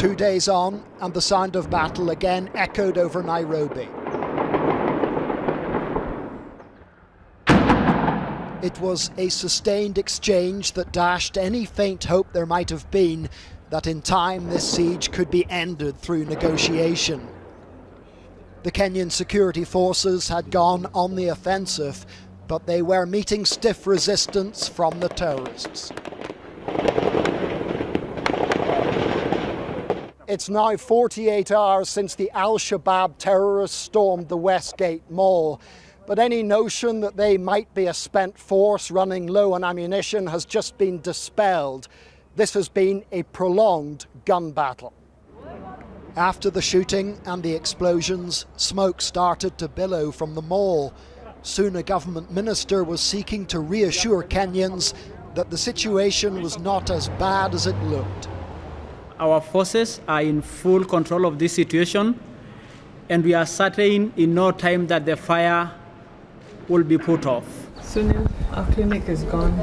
2 days on, and the sound of battle again echoed over Nairobi. It was a sustained exchange that dashed any faint hope there might have been that in time this siege could be ended through negotiation. The Kenyan security forces had gone on the offensive, but they were meeting stiff resistance from the terrorists. It's now 48 hours since the Al-Shabaab terrorists stormed the Westgate Mall, but any notion that they might be a spent force running low on ammunition has just been dispelled. This has been a prolonged gun battle. After the shooting and the explosions, smoke started to billow from the mall. Soon a government minister was seeking to reassure Kenyans that the situation was not as bad as it looked. Our forces are in full control of this situation, and we are certain in no time that the fire will be put off. Soon our clinic is gone.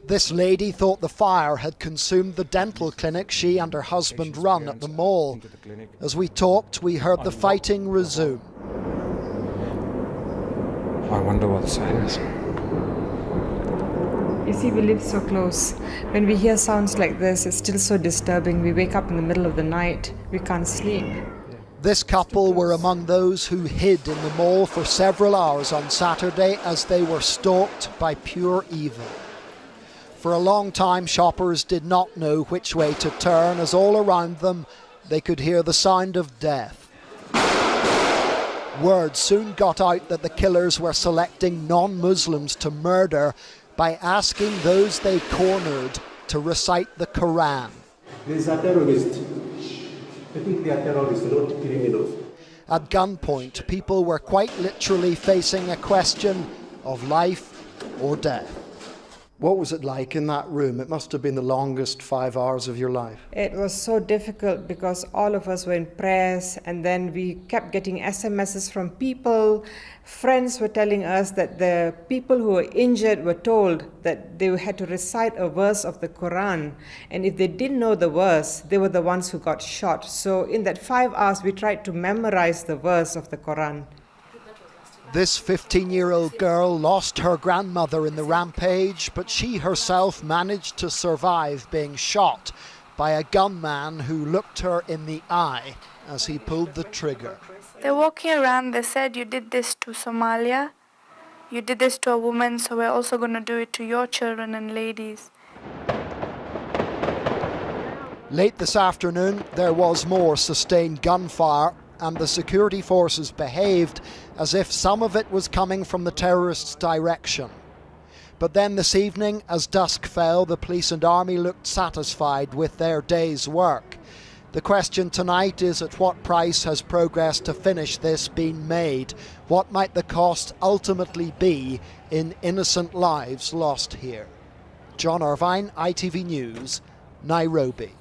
This lady thought the fire had consumed the dental clinic she and her husband run at the mall. As we talked, we heard the fighting resume. I wonder what the sign is. You see, we live so close. When we hear sounds like this, it's still so disturbing. We wake up in the middle of the night. We can't sleep. This couple were among those who hid in the mall for several hours on Saturday as they were stalked by pure evil. For a long time, shoppers did not know which way to turn, as all around them they could hear the sound of death. Word soon got out that the killers were selecting non-Muslims to murder by asking those they cornered to recite the Quran. These are terrorists. I think they are terrorists, not criminals. At gunpoint, people were quite literally facing a question of life or death. What was it like in that room? It must have been the longest 5 hours of your life. It was so difficult because all of us were in prayers, and then we kept getting SMSs from people. Friends were telling us that the people who were injured were told that they had to recite a verse of the Quran, and if they didn't know the verse, they were the ones who got shot. So in that 5 hours, we tried to memorize the verse of the Quran. This 15-year-old girl lost her grandmother in the rampage, but she herself managed to survive being shot by a gunman who looked her in the eye as he pulled the trigger. They're walking around, they said, you did this to Somalia, you did this to a woman, so we're also going to do it to your children and ladies. Late this afternoon, there was more sustained gunfire, and the security forces behaved as if some of it was coming from the terrorists' direction. But then this evening, as dusk fell, the police and army looked satisfied with their day's work. The question tonight is, at what price has progress to finish this been made? What might the cost ultimately be in innocent lives lost here? John Irvine, ITV News, Nairobi.